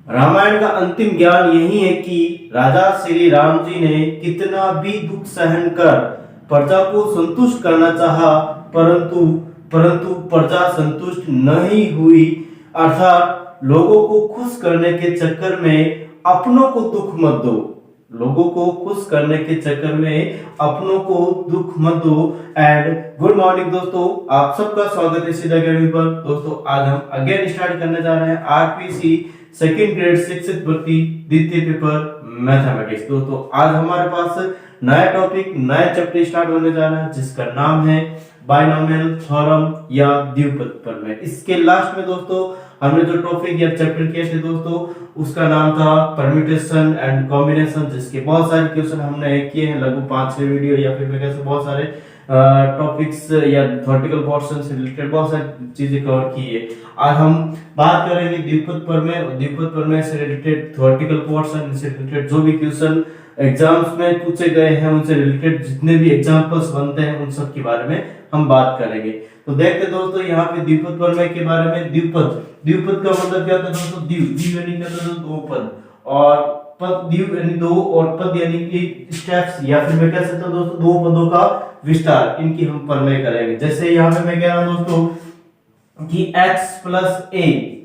रामायण का अंतिम ज्ञान यही है कि राजा श्री राम जी ने कितना भी दुख सहन कर प्रजा को संतुष्ट करना चाहा, परंतु परंतु प्रजा संतुष्ट नहीं हुई। अर्थात लोगों को खुश करने के चक्कर में अपनों को दुख मत दो, लोगों को खुश करने के चक्कर में अपनों को दुख मत दो। एंड गुड मॉर्निंग दोस्तों, आप सबका स्वागत है सीधा अकेडमी पर। दोस्तों आज हम अगेन स्टार्ट करने जा रहे हैं आरपीसी सेकंड ग्रेड शिक्षक भर्ती द्वितीय पेपर मैथमेटिक्स। दोस्तों आज हमारे पास नया टॉपिक नया चैप्टर स्टार्ट होने जा रहा है जिसका नाम है बायनोमियल थ्योरम या द्विपद प्रमेय। इसके लास्ट में दोस्तों हमने जो टॉपिक या चैप्टर किए थे दोस्तों उसका नाम था परम्यूटेशन एंड कॉम्बिनेशन, जिसके बहुत सारे क्वेश्चन हमने किए हैं, लगभग 5-6 वीडियो या फिर मैं कैसे बहुत सारे टॉपिक्स या थ्योरेटिकल पोर्शन से रिलेटेड बहुत सारी चीजें कवर की है। आज हम बात करेंगे द्विपद प्रमेय से रिलेटेड थ्योरेटिकल पोर्शन से रिलेटेड जो भी क्वेश्चन एग्जाम्स में पूछे गए हैं उनसे रिलेटेड जितने भी एग्जांपल्स बनते हैं उन सब के बारे में हम बात करेंगे। तो देखते दोस्तों यहाँ पे द्विपद प्रमेय के बारे में। द्विपद का मतलब क्या होता है दोस्तों? द्विव यानी दो पद, और पद द्विव यानी दो, और पद यानी कि स्टेप्स, या फिर मैं कह सकता हूँ दोस्तों दो पदों का विस्तार, इनकी हम प्रमेय करेंगे। जैसे यहाँ पे मैं कह रहा हूँ दोस्तों कि x प्लस a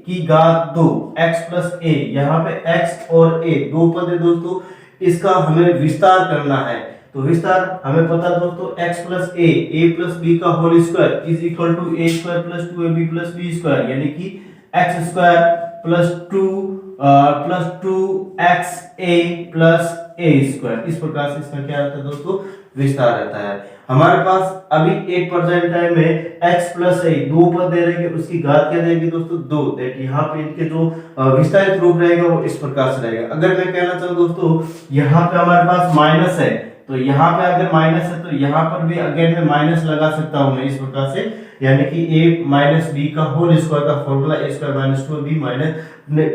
की घात 2, x प्लस a, यहाँ पे x और a दो पद है दोस्तों, इसका हमें विस्तार करना है। तो विस्तार हमें पता दोस्तों x plus a plus b का whole square is equal to a स्क्वायर plus 2ab plus b square, यानी कि x square plus 2x a plus a square. इस प्रकार से इसका क्या रहता है दोस्तों? विस्तार रहता है। हमारे पास अभी एक परसेंट टाइम में x प्लस a दो पद दे रहे हैं, उसकी घात क्या देंगे दोस्तों? 2। दैट यहाँ पे इनके जो विस्तारित रूप रहेगा वो इस प्रकार से रहेगा। अगर मैं कहना चाहूँ दोस्तों यहाँ पे हमारे पास माइनस है, तो यहाँ पे अगर माइनस है तो यहाँ पर भी अगेन में माइनस लगा सकता हूँ मैं इस प्रकार से, यानी कि a माइनस बी का होल स्क्वायर का formula a square minus 2b minus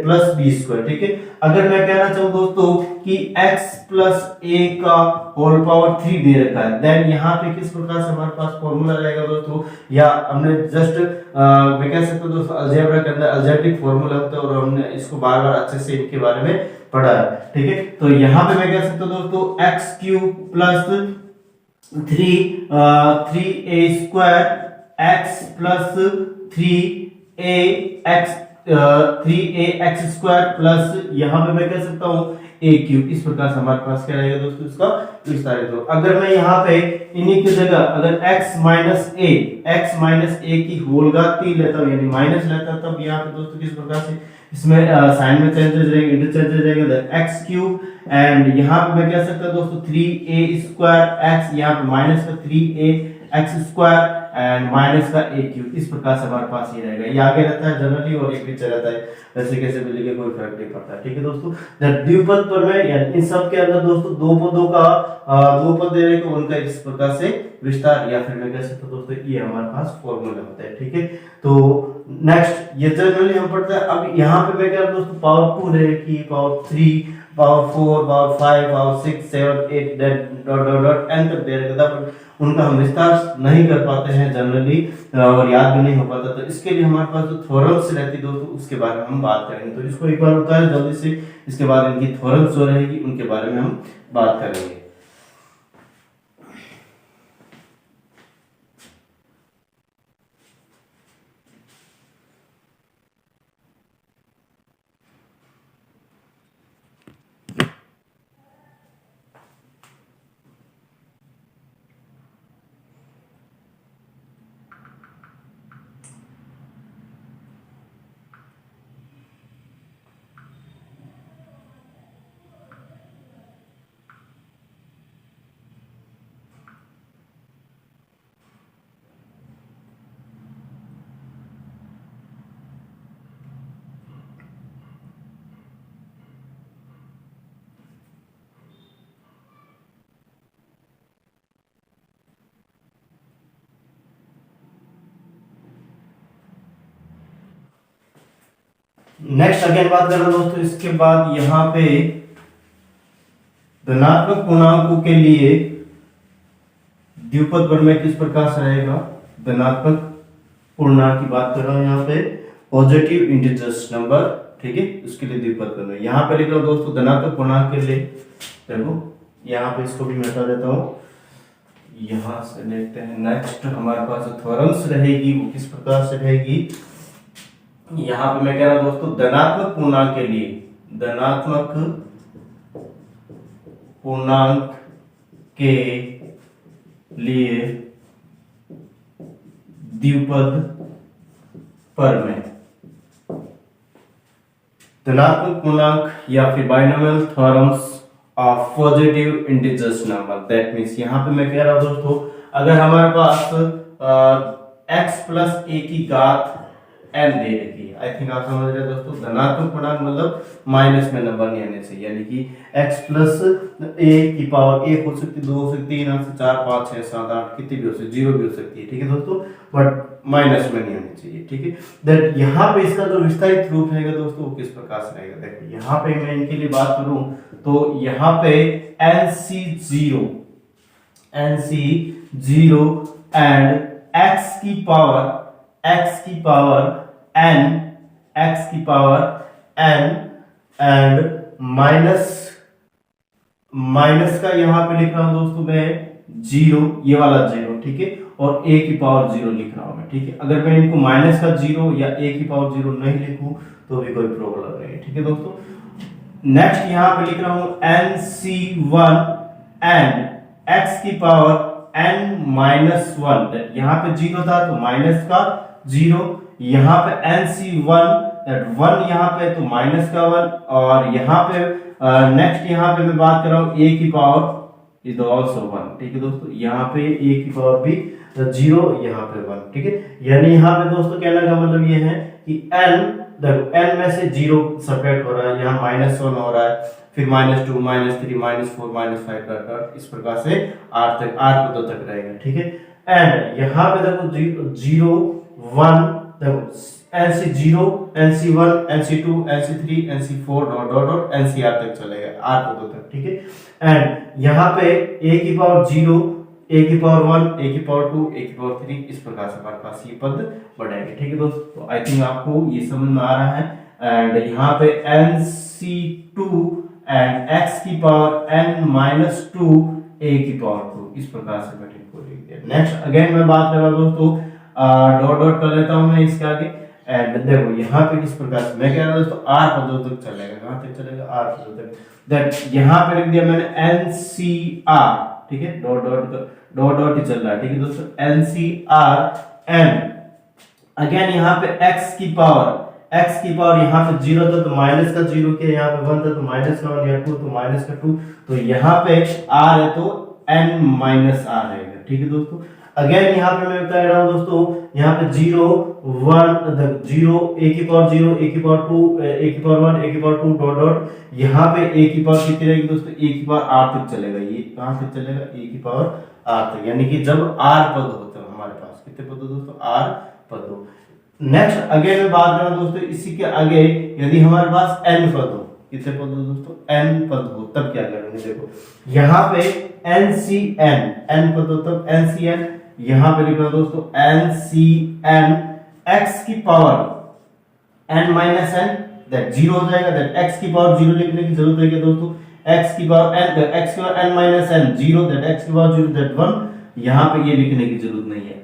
plus b square. ठीक है। अगर मैं कहना चाहूँ दोस्तों कि x प्लस a का होल पावर 3 दे रखा है, देन यहाँ पे किस प्रकार से हमारे पास फॉर्मूला रहेगा दोस्तों? या हमने जस्ट मैं कह सकता हूँ दोस्तों अलजेब्रा के अंदर अलजेब्रिक फॉर्मूला होता है और हमने इसको बार बार अच्छे से इनके बारे में पढ़ा है। ठीक है। तो यहाँ पे मैं कह सकता हूँ दोस्तों x cube plus 3a square x plus 3a x square plus यहाँ पे मैं कह सकता हूँ a क्यूब। इस प्रकार से हमारे पास क्या रहेगा दोस्तों? इसका विस्तारित हो। अगर मैं यहाँ पे इन्हीं की जगह अगर x माइनस a की होल घात 3 लेता हूँ यानी माइनस लेता हूँ, तब यहाँ पे दोस्तों किस प्रकार से इसमें साइन में चेंजेस रहेंगे, इंटरचेंजेस रहेंगे, x क्यूब एंड यहाँ पे मैं कह सकता हूँ दोस्तों 3a स्क्वायर x, यहाँ पे माइनस का 3a x square and minus का a क्यूब। इस प्रकार से हमारे पास ये रहेगा। ये आगे रहता है जनरली और एक पीछे रहता है, वैसे कैसे भी लिखे कोई फर्क नहीं पड़ता। ठीक है दोस्तों। द्विपद प्रमेय यानी इन सब के अंदर दोस्तों दो पदों का दो पद दे रहे हैं उनका इस प्रकार से विस्तार, या फिर मैं कह सकता हूं दोस्तों ये हमारे पास फॉर्मूला होता है। ठीक है। तो नेक्स्ट ये जनरली हम पढ़ते हैं। अब यहाँ पे मैं कह रहा हूं दोस्तों पावर 2 रहे कि power 3 power 4 power 5 power 6 7 8 dot dot dot n तक दे रहे थे, उनका हम विस्तार नहीं कर पाते हैं जनरली और याद भी नहीं हो पाता। तो इसके लिए हमारे पास जो थ्योरम्स रहती दोस्तों उसके बारे में हम बात करेंगे। तो इसको एक बार उतारें जल्दी से, इसके बाद इनकी थ्योरम्स जो रहेगी उनके बारे में हम बात करेंगे। नेक्स्ट अगेन बात कर रहे हैं दोस्तों इसके बाद यहाँ पे धनात्मक पूर्णांकों के लिए द्विपद प्रमेय किस प्रकार से रहेगा? धनात्मक पूर्णांक की बात कर रहा हूं यहाँ पे, पॉजिटिव इंटीजर्स नंबर ठीक है, उसके लिए द्विपद करना है। यहाँ पे लिख रहा हूँ दोस्तों धनात्मक पूर्णांक के लिए, देखो यहाँ पे इसको भी मिटा देता हूँ। यहाँ से देखते हैं नेक्स्ट हमारे पास जो थ्योरम्स रहेगी वो किस प्रकार से रहेगी। यहाँ पे मैं कह रहा हूँ दोस्तों धनात्मक पूर्णांक के लिए, धनात्मक पूर्णांक के लिए द्विपद प्रमेय, धनात्मक पूर्णांक या फिर binomial theorems of positive integers number. That means यहाँ पे मैं कह रहा हूँ दोस्तों अगर हमारे पास x प्लस ए की घात n दे रखी है, आई थिंक आप समझ रहे हैं दोस्तों, धनात्मक पूर्णांक मतलब माइनस में नंबर नहीं आने चाहिए, यानी कि x प्लस ए की पावर 1 हो सकती है, 2 हो सकती है, 3 से 4 5 6 7 8 कितनी भी हो सकती है, 0 भी हो सकती है, ठीक है दोस्तों, बट माइनस में नहीं आनी चाहिए, ठीक है। दैट यहाँ पे इसका जो विस्तारित रूप रहेगा दोस्तों वो किस प्रकार से रहेगा, देखो यहाँ पे मैं इनके लिए बात करूं तो यहाँ पे NC0 एंड x की पावर n एंड माइनस का यहाँ पे लिख रहा हूं दोस्तों मैं 0, ये वाला 0, ठीक है, और a की पावर 0 लिख रहा हूं मैं, ठीक है। अगर मैं इनको माइनस का 0 या a की पावर 0 नहीं लिखूं तो भी कोई प्रॉब्लम नहीं है, ठीक है दोस्तों। नेक्स्ट यहाँ पे लिख रहा हूं NC1 एंड x की पावर n-1, यहाँ पे 0 था तो माइनस का 0, यहाँ पे NC1 दैट 1 यहाँ पे तो माइनस का 1, और यहाँ पे नेक्स्ट यहाँ पे मैं बात कर रहा हूँ a की पावर इज आल्सो 1, ठीक है दोस्तों, यहाँ पे a की पावर भी 0, यहाँ पे 1, ठीक है। यानी यहाँ पे दोस्तों कहने का मतलब ये है कि n, देखो n में से 0 सब्ट्रैक्ट हो रहा है, यहाँ -1 हो रहा है, फिर -2 -3 -4 -5 कर इस प्रकार से r पदों तक रहेगा, ठीक है। एंड यहाँ पे देखो 0 1, देखो NC0 NC1 NC2 NC3 NC4 dot dot dot NCR तक चलेगा, r पदों तक, ठीक है। एंड यहाँ पे a की पावर 0, a की पावर 1, a की पावर 2, a की पावर 3, इस प्रकार से हमारे पास ये पद बढ़ेंगे, ठीक है दोस्तों। तो आई थिंक आपको ये समझ में आ रहा है। एंड यहाँ पे NC2 एंड x की पावर n-2 a की पावर 2, इस प्रकार से मैं इनको लिख दिया। नेक्स्ट अगेन मैं बात कर रहा हूं दोस्तों, डॉट डॉट कर लेता हूं मैं इसके आगे। एंड देखो यहाँ पे किस प्रकार से मैं कह रहा हूं दोस्तों r पदों तक चलेगा, कहां तक चलेगा, r पदों तक। दैट यहाँ पे लिख दिया मैंने NCR, ठीक है, डॉट डॉट ही चल रहा है, ठीक है दोस्तों, NCR एंड अगेन यहाँ पे x की पावर यहाँ पे 0 था तो माइनस का 0 किया, यहाँ पे 1 था तो माइनस का 1, या 2 तो माइनस का 2, तो यहाँ पे r है तो n-r रहेगा, ठीक है दोस्तों। अगेन यहाँ पे मैं कह रहा हूँ दोस्तों, यहाँ पे 0 1 0 a की पावर 0 a की पावर 2 a की पावर 1 a की पावर 2 डॉट डॉट, यहाँ पे a की पावर कितनी रहेगी दोस्तों, a की पावर r तक चलेगा, ये कहाँ तक चलेगा, a की पावर r तक, यानी कि जब r पद होते हैं हमारे पास, कितने पद हो दोस्तों, r पद हो। नेक्स्ट अगेन मैं बात कर रहा हूं दोस्तों, इसी के आगे यदि हमारे पास n पद हो, कितने पद हो दोस्तों, n पद हो, तब क्या करेंगे, देखो यहाँ पे NCN n पद हो तब NCN, यहाँ पे लिख रहा हूं दोस्तों NCN x की पावर n-n, दैट 0 हो जाएगा, दैट x की पावर 0 लिखने की जरूरत है क्या दोस्तों, x की पावर n-n 0, दैट x की पावर 0 दैट 1, यहाँ पे ये लिखने की जरूरत नहीं है,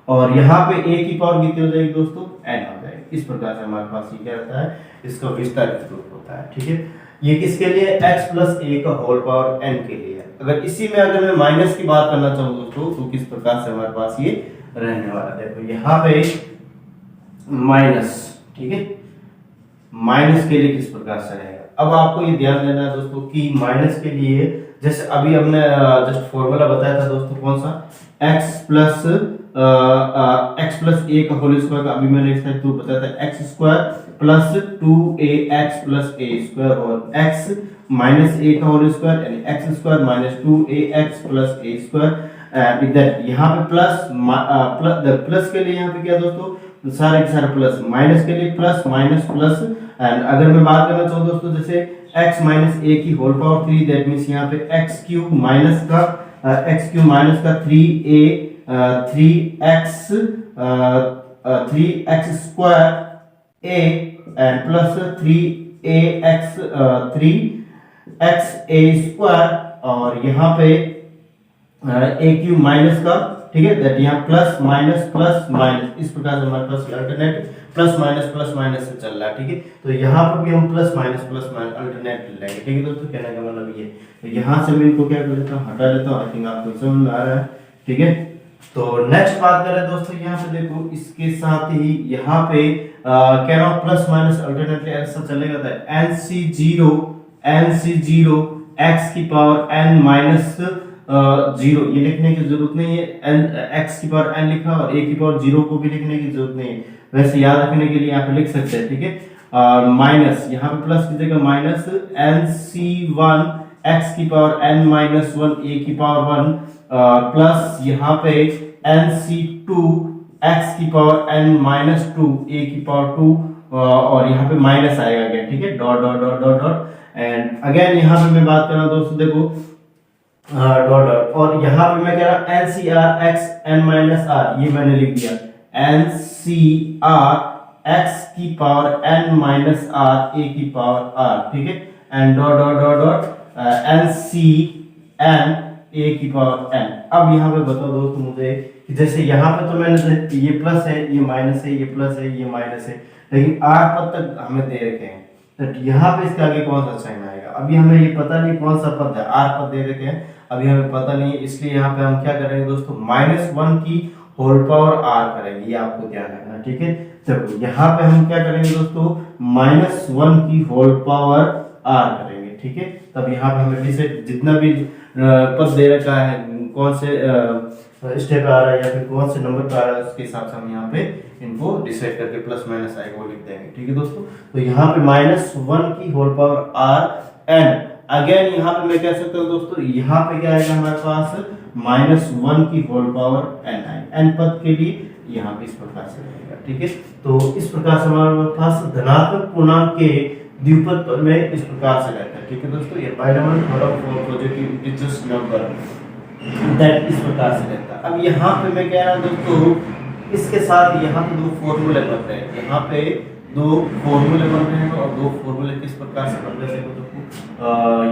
और यहाँ पे a की पावर कितनी हो जाएगी दोस्तों, n हो जाएगी। इस प्रकार से हमारे पास ये क्या रहता है, इसका विस्तारित रूप होता है, ठीक है। ये किसके लिए, x प्लस a का होल पावर n के लिए। अगर इसी में अगर मैं माइनस की बात करना चाहूँ दोस्तों तो किस प्रकार से हमारे पास ये रहने वाला है, देखो यहाँ पे माइनस, ठीक है, माइनस के लिए किस प्रकार से रहेगा। अब आपको ये ध्यान देना है दोस्तों कि माइनस के लिए जैसे अभी हमने जस्ट फॉर्मूला बताया था दोस्तों, कौन सा, x प्लस a का होल स्क्वायर का अभी मैंने इसका तो बताया था, x square plus 2ax plus a square, और x माइनस a का होल स्क्वायर यानी x square minus 2ax plus a square. इधर यहाँ पे प्लस के लिए यहाँ पे क्या दोस्तों, सारे के सारे प्लस, माइनस के लिए प्लस माइनस प्लस। एंड अगर मैं बात करना चाहूँ दोस्तों जैसे x माइनस a की होल पावर 3, दैट मीन्स यहाँ पे x क्यूब माइनस का 3a 3x square a and plus 3x a और यहाँ पे ए क्यू माइनस का, ठीक है, दैट यहाँ प्लस माइनस इस प्रकार से हमारे पास अल्टरनेट प्लस माइनस से चल रहा है, ठीक है। तो यहाँ पर भी हम प्लस माइनस अल्टरनेट लेंगे, ठीक है दोस्तों। कहने का मतलब ये, तो यहाँ से मैं इनको क्या कर लेता हूँ, हटा लेता हूँ। आई थिंक आपको समझ में आ रहा है, ठीक है। तो नेक्स्ट बात करें दोस्तों, यहाँ पे देखो इसके साथ ही यहाँ पे कह रहा हूँ प्लस माइनस अल्टरनेटली ऐसा चलेगा था nc0 x की पावर n माइनस 0, ये लिखने की जरूरत नहीं है। n x की पावर n लिखा और a की पावर 0 को भी लिखने की जरूरत नहीं है, वैसे याद रखने के लिए यहाँ पे लिख सकते हैं, ठीक है। और माइनस यहाँ पे प्लस की जगह माइनस nc1 x की पावर n माइनस 1 a की पावर 1 प्लस यहाँ पे nc2 x की पावर n माइनस 2 a की पावर 2 और यहाँ पे माइनस आएगा अगेन, ठीक है, dot dot dot dot dot and again यहाँ पे मैं बात कर रहा हूँ दोस्तों, देखो डॉट डॉट, और यहाँ पे मैं कह रहा हूँ ncr x n minus r, ये मैंने लिख दिया ncr x की power n minus r a की पावर r, ठीक है, and dot dot dot dot ncn a की पावर n। अब यहाँ पे बताओ दोस्तों मुझे कि जैसे यहाँ पे तो मैंने ये प्लस है, ये माइनस है, ये प्लस है, ये माइनस है, लेकिन r पद तक हमें दे रखे हैं, तो यहाँ पे इसके आगे कौन सा साइन आएगा, अभी हमें ये पता नहीं कौन सा पद है, r पद दे रखे हैं, अभी हमें पता नहीं है, इसलिए यहाँ पे हम क्या करेंगे दोस्तों, -1 की होल पावर r करेंगे, ये आपको ध्यान रखना, ठीक है। चलो यहाँ पे हम क्या करेंगे दोस्तों, -1 की होल पावर r करेंगे, ठीक है। तब यहाँ पे हमें से जितना भी पद दे रखा है, कौन से स्टेप आ रहा है या फिर कौन से नंबर पे आ रहा है, उसके हिसाब से हम यहाँ पे इनको डिसाइड करके प्लस माइनस आएगा वो लिख देंगे, ठीक है दोस्तों। तो यहाँ पे -1 की whole power r and again यहाँ पे मैं कह सकता हूँ दोस्तों, यहाँ पे क्या आएगा हमारे पास -1 की होल पावर n पद के लिए यहाँ पे इस प्रकार से रहेगा, ठीक है। तो इस प्रकार से हमारे पास धनात्मक पूर्णांक के द्विपद में इस प्रकार से रहता है, ठीक है दोस्तों। ये binomial theorem for positive integers number that इस प्रकार से रहता है। अब यहाँ पे मैं कह रहा हूँ दोस्तों, इसके साथ यहाँ पे दो फॉर्मूले बन रहे हैं, यहाँ पे दो फॉर्मूले बन रहे हैं और दो फॉर्मूले किस प्रकार से बन रहे हैं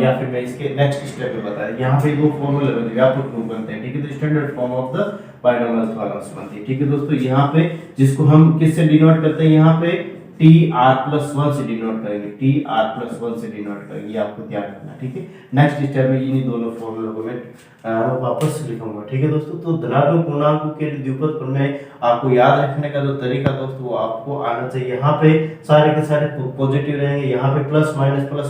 या फिर मैं इसके नेक्स्ट स्टेप पे बताया। यहाँ पे दो फॉर्मूले बनते हैं, व्यापक रूप बनते हैं, ठीक है। तो standard form of the binomial theorems बनती है, ठीक है दोस्तों। यहाँ पे जिसको हम किससे डिनोट करते हैं, यहाँ पे TR+1 से डिनोट करेंगे, TR+1 से डिनोट करेंगे, ये आपको ध्यान रखना, ठीक है। नेक्स्ट स्टेप में इन्हीं दोनों फॉर्मूलों को मैं वापस लिखूंगा, ठीक है दोस्तों। तो धनात्मक पूर्णांकों के द्विपद प्रमेय आपको याद रखने का जो तरीका दोस्तों वो आपको आना चाहिए। यहाँ पे सारे के सारे पॉजिटिव रहेंगे, यहाँ पे प्लस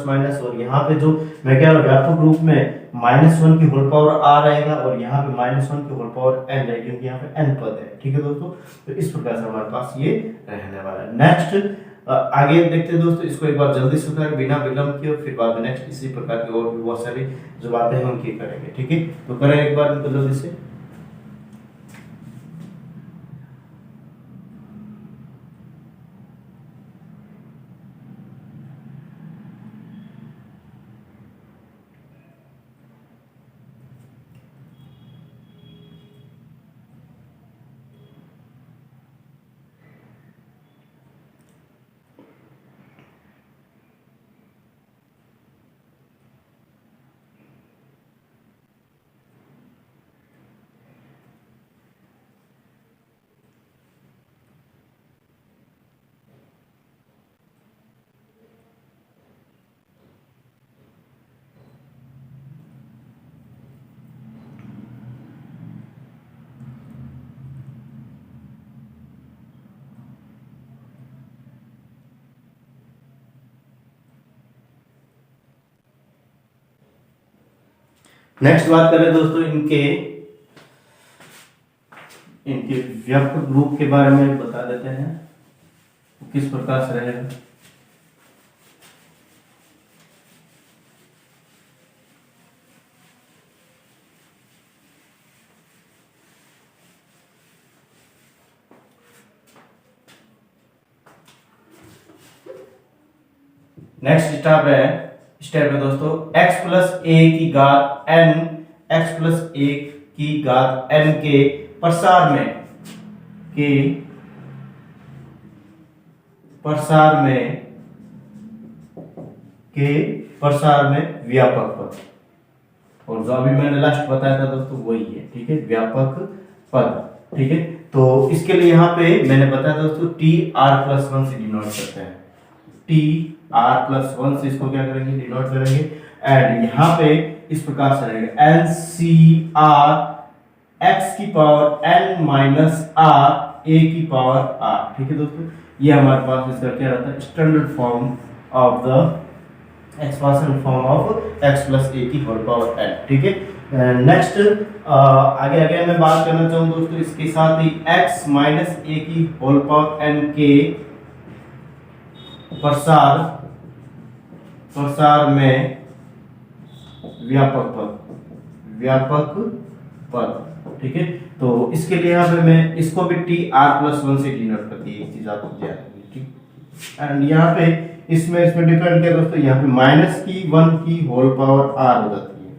माइनस और यहाँ पे जो मैं कह रहा हूँ व्यापक रूप में -1 की होल पावर r रहेगा और यहाँ पे -1 की होल पावर n रहेगी, क्योंकि यहाँ पे n पद है, ठीक है दोस्तों। तो इस प्रकार से हमारे पास ये रहने वाला है। नेक्स्ट आगे देखते हैं दोस्तों, इसको एक बार जल्दी से करें बिना विलंब के, और फिर बाद में नेक्स्ट इसी प्रकार की और भी बहुत सारी जो बातें हैं उनकी करेंगे, ठीक है। तो करें एक बार इनको जल्दी से। नेक्स्ट बात करें दोस्तों इनके व्यापक रूप के बारे में बता देते हैं, किस प्रकार से रहेगा। नेक्स्ट स्टेप है दोस्तों x+a की घात n, x+a की घात n के प्रसार में व्यापक पद, और जो अभी मैंने लास्ट बताया था दोस्तों वही है, ठीक है, व्यापक पद, ठीक है। तो इसके लिए यहाँ पे मैंने बताया था दोस्तों TR+1 से डिनोट करते हैं, TR+1 से इसको क्या करेंगे, डिनोट करेंगे। एंड यहाँ पे इस प्रकार से रहेगा NCR x की power n minus r a की पावर r, ठीक है दोस्तों। ये हमारे पास इसका क्या रहता है, standard form of the expansion form of x plus a की होल पावर n, ठीक है। नेक्स्ट आगे मैं बात करना चाहूँ दोस्तों इसके साथ ही x माइनस a की होल पावर n के प्रसार में व्यापक पद, ठीक है। तो इसके लिए यहाँ पे मैं इसको भी TR+1 से डिनोट करती है, एक चीज आपको ध्यान रखनी, ठीक। एंड यहाँ पे इसमें डिपेंड किया दोस्तों, यहाँ पे -1 की होल पावर r हो जाती है,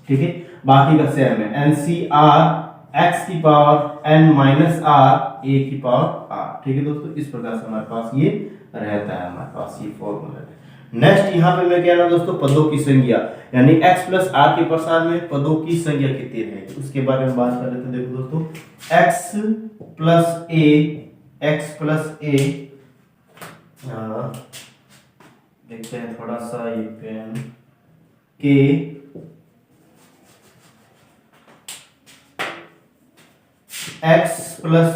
ठीक है। बाकी का सेम है, NCR x की power n minus r a की पावर r, ठीक है दोस्तों। इस प्रकार से हमारे पास ये रहता है, हमारे पास ये फॉर्मूला है। नेक्स्ट यहाँ पे मैं कह रहा हूँ दोस्तों पदों की संख्या, यानी x प्लस r के प्रसार में पदों की संख्या कितनी रहेगी उसके बारे में बात कर लेते हैं। देखो दोस्तों x प्लस a देखते हैं थोड़ा सा ये पेन के x प्लस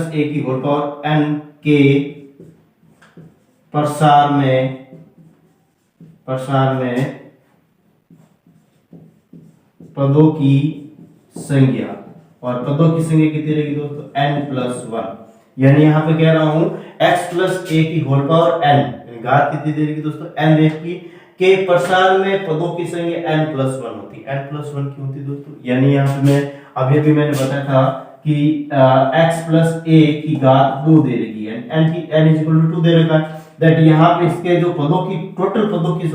a की होल पावर n के प्रसार में पदों की संख्या, और पदों की संख्या कितनी रहेगी दोस्तों, n+1। यानी यहाँ पे कह रहा हूं x प्लस a की होल पावर n, घात कितनी दे रहेगी दोस्तों, n रहेगी, के प्रसार में पदों की संख्या n+1 होती है। n+1 की होती है दोस्तों, यानी यहाँ पे मैं अभी मैंने बताया था कि x प्लस a की घात 2 दे रही है, n=2 दे रखा है। दैट यहाँ पे इसके जो पदों की टोटल पदों की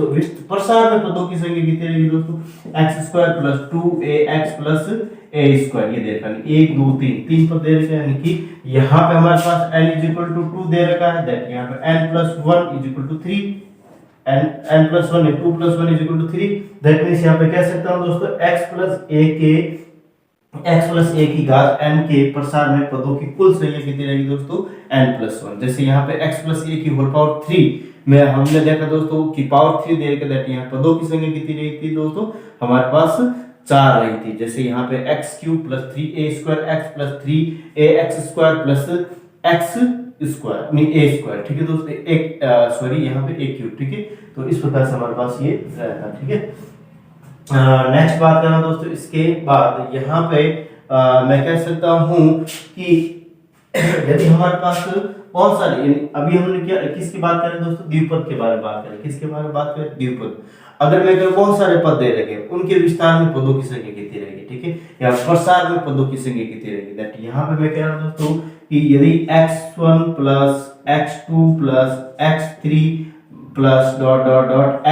प्रसार में पदों की संख्या कितनी रहेगी दोस्तों, x² plus 2ax plus a², ये दे रखा है 1 2 3 पद दे रखे हैं, यानी कि यहाँ पे हमारे पास n=2 दे रखा है। दैट यहाँ पे n+1 3, n+1 2 + 1 3। दैट मींस यहाँ पे कह सकता हूँ दोस्तों x प्लस a की घात n के प्रसार में पदों की कुल संख्या कितनी रहेगी दोस्तों, n+1। जैसे यहाँ पे x प्लस a की होल पावर 3 में हमने देखा दोस्तों कि पावर 3 दे के, दैट यहाँ पदों की संख्या कितनी रही थी दोस्तों, हमारे पास 4 रही थी। जैसे यहाँ पे x³ plus 3a² x plus 3ax² plus x² नहीं a², ठीक है दोस्तों, यहाँ पे a³, ठीक है। तो इस प्रकार से हमारे पास ये रहता, ठीक है। नेक्स्ट बात करना दोस्तों, इसके बाद यहाँ पे मैं कह सकता हूँ कि यदि हमारे पास बहुत सारे, अभी हमने क्या किसकी बात करें दोस्तों, द्विपद के बारे में बात करें, किसके बारे में बात करें, द्विपद। अगर मैं कहूँ बहुत सारे पद दे रखे उनके विस्तार में पदों की संख्या कितनी रहेगी, ठीक है, या प्रसार में पदों की संख्या कितनी रहेगी। दैट यहाँ पे मैं कह रहा हूँ दोस्तों कि यदि x1 plus x2 plus x3 plus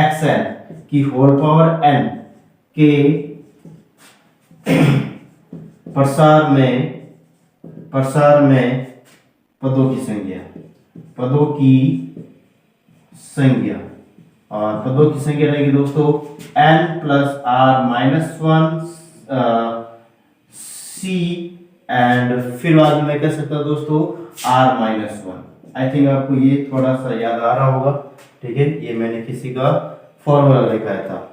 xn की होल पावर n के प्रसार में पदों की संख्या और पदों की संख्या रहेगी दोस्तों n plus r minus 1 c and फिर बाद में मैं कह सकता हूं दोस्तों r माइनस 1। आई थिंक आपको ये थोड़ा सा याद आ रहा होगा, ठीक है, ये मैंने किसी का फॉर्मूला दिखाया था।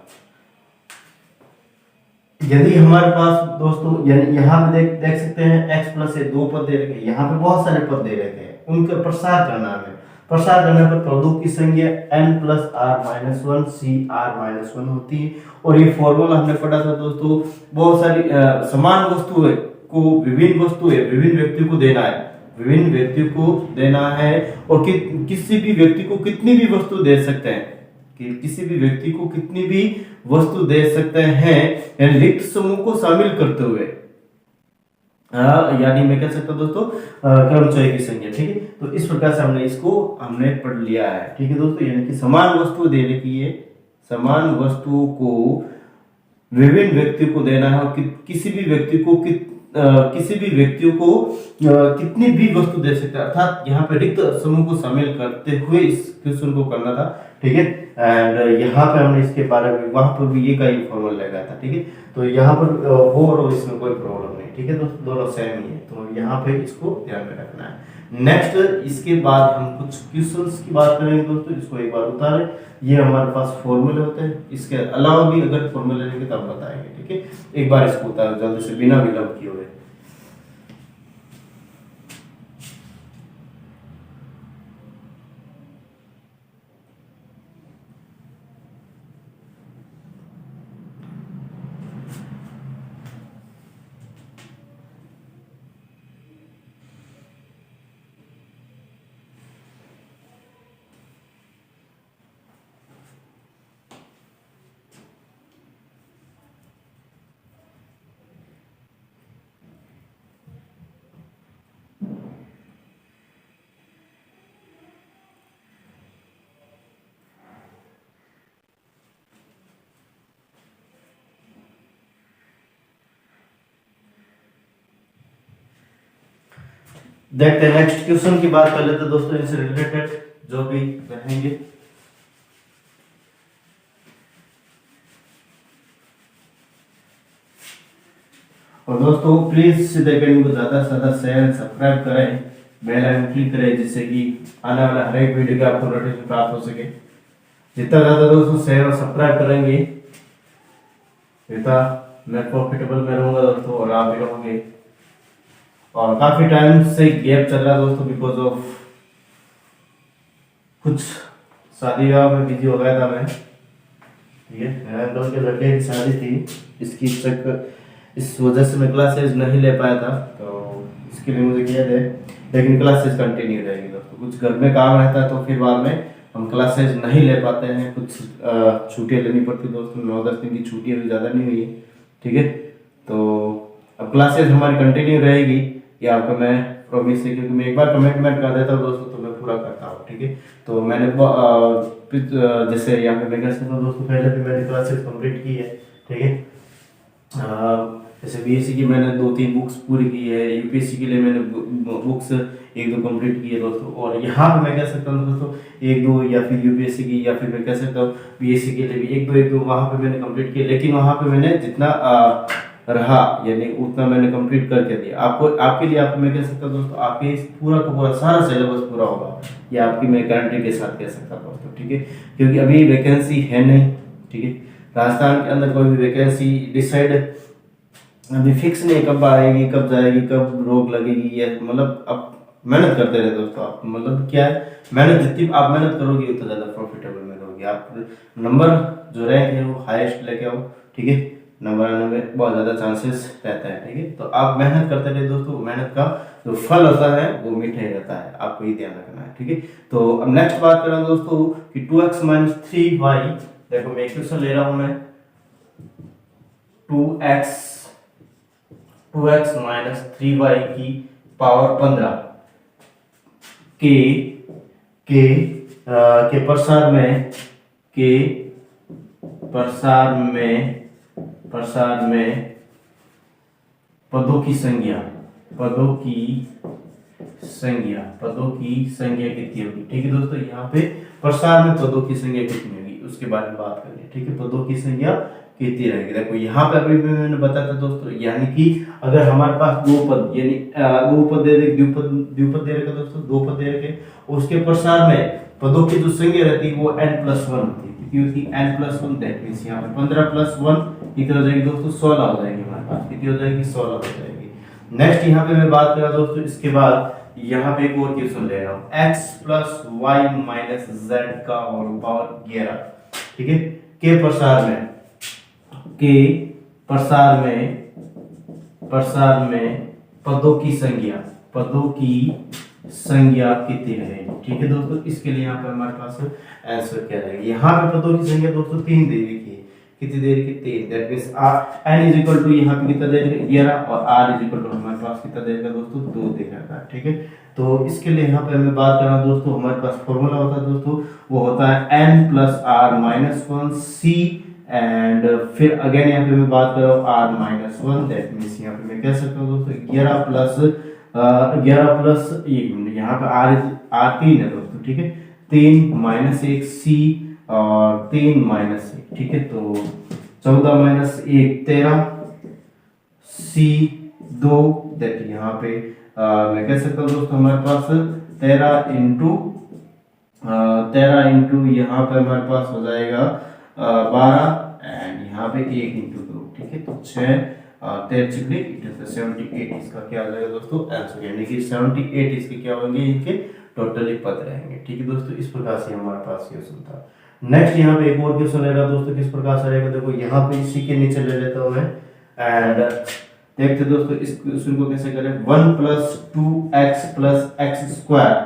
यदि हमारे पास दोस्तों यहाँ पे देख सकते हैं x प्लस से 2 पद दे रखे हैं, यहाँ पे बहुत सारे पद दे रखे हैं, उनका प्रसार करना है। प्रसार करने पर पदों की संख्या n plus r minus 1 c r minus 1 होती है। और ये फॉर्मूला हमने पढ़ा था दोस्तों, बहुत सारी समान वस्तुएं को विभिन्न व्यक्ति को देना है, और किसी भी व्यक्ति को कितनी भी वस्तु दे सकते हैं, कि किसी भी व्यक्ति को कितनी भी वस्तु दे सकते हैं, यानी रिक्त समूह को शामिल करते हुए, यानी मैं कह सकता हूं दोस्तों कर्मचारी की संख्या, ठीक है। तो इस प्रकार से हमने पढ़ लिया है, ठीक है दोस्तों, यानी कि समान वस्तु देने की है, समान वस्तु को विभिन्न व्यक्ति को देना है, और किसी भी व्यक्ति को किसी भी व्यक्तियों को कितनी भी वस्तु दे सकता है, अर्थात यहाँ पे रिक्त समूह को शामिल करते हुए इस क्वेश्चन को करना था, ठीक है। एंड यहाँ पे हमने इसके बारे में वहां पर भी ये का ही फॉर्मूला लगाया था, ठीक है। तो यहाँ पर वो और इसमें कोई प्रॉब्लम नहीं, ठीक है दोस्तों, दोनों सेम ही है, तो यहाँ पे इसको ध्यान में रखना है। नेक्स्ट इसके बाद हम कुछ क्वेश्चंस की बात करेंगे दोस्तों, इसको एक बार उतारें। ये हमारे पास फॉर्मूले होते हैं, इसके अलावा भी अगर फॉर्मूले लेंगे तब बताएंगे, ठीक है। एक बार इसको उतार जल्दी से बिना विलंब किए हुए। देखते हैं नेक्स्ट क्वेश्चन की बात कर लेते हैं दोस्तों, इनसे रिलेटेड जो भी रहेंगे। और दोस्तों प्लीज सीधे वीडियो को ज्यादा से ज्यादा शेयर सब्सक्राइब करें, बेल आइकन क्लिक करें, जिससे कि आने वाला हर एक वीडियो का आपको नोटिफिकेशन प्राप्त हो सके। जितना ज्यादा दोस्तों शेयर और सब्सक्राइब करेंगे इतना मैं प्रॉफिटेबल में रहूंगा दोस्तों, और आप भी रहोगे। और काफी टाइम से गैप चल रहा है दोस्तों, बिकॉज ऑफ कुछ शादी विवाह में बिजी हो गया था मैं, ठीक है। मेरे अंकल के लड़के की शादी थी, इसकी चक्कर इस वजह से मैं क्लासेस नहीं ले पाया था, तो इसके लिए मुझे किया है, लेकिन क्लासेस कंटिन्यू रहेगी दोस्तों। कुछ घर में काम रहता है तो फिर बाद में हम क्लासेस नहीं ले पाते हैं, कुछ छुट्टियाँ लेनी पड़ती दोस्तों, 9-10 दिन की छुट्टी अभी ज़्यादा नहीं हुई है, ठीक है। तो अब क्लासेस हमारी कंटिन्यू रहेगी, ये आपको मैं प्रॉमिस है, क्योंकि मैं एक बार कमिटमेंट कर देता हूँ दोस्तों तो मैं पूरा करता हूँ, ठीक है। तो मैंने जैसे यहाँ पे मैं कह सकता हूँ दोस्तों, पहले भी मैंने क्लासेस कंप्लीट की है, ठीक है। जैसे बीएससी की मैंने 2-3 बुक्स पूरी की है, यूपीएससी के लिए मैंने बुक्स 1-2 कंप्लीट की है दोस्तों। और यहाँ पे मैं कह सकता हूँ दोस्तों 1-2, या फिर यूपीएससी की, या फिर मैं कह सकता हूँ बीएससी के लिए भी 1-2 वहाँ पे मैंने कंप्लीट किया, लेकिन वहाँ पे मैंने जितना रहा यानी उतना मैंने कंप्लीट करके दिया। आपको आपके लिए आपको मैं कह सकता हूँ दोस्तों, आपके पूरा का पूरा सारा सिलेबस पूरा होगा, ये आपकी मैं गारंटी के साथ कह सकता हूँ दोस्तों, ठीक है। क्योंकि अभी वैकेंसी है नहीं, ठीक है। राजस्थान के अंदर कोई भी वैकेंसी डिसाइड अभी फिक्स नहीं, कब आएगी, कब जाएगी, कब रोक लगेगी, ये मतलब अब मेहनत करते रहे दोस्तों आप, मतलब क्या है, मेहनत जितनी आप मेहनत करोगे उतना ज़्यादा प्रॉफिटेबल में रहोगे आप। नंबर जो रैंक है वो हाईएस्ट लेके आओ, ठीक है। नंबर आने में बहुत ज़्यादा चांसेस रहता है, ठीक है। तो आप मेहनत करते रहे दोस्तों, मेहनत का जो फल होता है वो मीठा ही रहता है, आपको ये ध्यान रखना है, ठीक है। तो अब नेक्स्ट बात करें दोस्तों कि 2x - 3y, देखो मैं क्वेश्चन ले रहा हूँ मैं 2x - 3y की पावर 15 के प्रसार में पदों की संख्या कितनी होगी, ठीक है दोस्तों। यहाँ पे प्रसार में पदों की संख्या कितनी होगी उसके बारे में बात करेंगे, ठीक है। पदों की संख्या कितनी रहेगी, देखो यहाँ पे अभी भी मैंने बताया था दोस्तों, यानी कि अगर हमारे पास 2 पद यानी 2 पद दे रखे, द्विपद दे रखे दोस्तों, 2 पद दे रखे, उसके प्रसार में पदों की जो संख्या रहती है वो n+1 होती है, कितनी होती है n+1, दैट मींस यहाँ पे 15+1 कितनी हो जाएगी दोस्तों, 16 हो जाएगी हमारे पास, कितनी हो जाएगी, 16 हो जाएगी। नेक्स्ट यहाँ पे मैं बात कर रहा दोस्तों, इसके बाद यहाँ पे एक और क्वेश्चन ले रहा हूँ, x + y - z का होल पावर 11, ठीक है। के प्रसार में पदों की संख्या कितनी रहेगी, ठीक है दोस्तों। इसके लिए यहाँ पे हमारे पास आंसर क्या रहेगा, यहाँ पे पदों की संख्या दोस्तों 3 दे रखी है, कितनी दे रखी है, 3, दैट मींस n = यहाँ पे कितना दे रखा है 11, और r = हमारे पास कितना दे रखा है दोस्तों 2 दे रखा है, ठीक है। तो इसके लिए यहाँ पे मैं बात कर रहा हूँ दोस्तों, हमारे पास फॉर्मूला होता है दोस्तों, वो होता है n + r - 1 c एंड फिर अगेन यहाँ पे मैं बात कर रहा हूँ r minus one, that means यहाँ पे मैं कह सकता हूँ दोस्तों 11 प्लस यहाँ पे आर आर 3 है दोस्तों, ठीक है, 3 माइनस 1 सी और 3 माइनस 1, ठीक है, तो 14 माइनस 1 13 सी 2, दैट यहाँ पे मैं कह सकता हूँ दोस्तों हमारे पास 13 इंटू 13 इंटू यहाँ पे हमारे पास हो जाएगा 12 एंड यहाँ पे 1 इंटू 2, ठीक है, तो 6 13 चिकली 78, इसका क्या आ जाएगा दोस्तों आंसर, यानी कि 78 इसके क्या होंगे, इनके टोटली पद रहेंगे, ठीक है दोस्तों। इस प्रकार से हमारे पास क्वेश्चन था। नेक्स्ट यहाँ पे एक और क्वेश्चन रहेगा दोस्तों, किस प्रकार से रहेगा, देखो यहाँ पे इसी के नीचे ले लेता हूँ मैं एंड देखते दोस्तों इस क्वेश्चन को कैसे करें। 1 plus 2x plus x square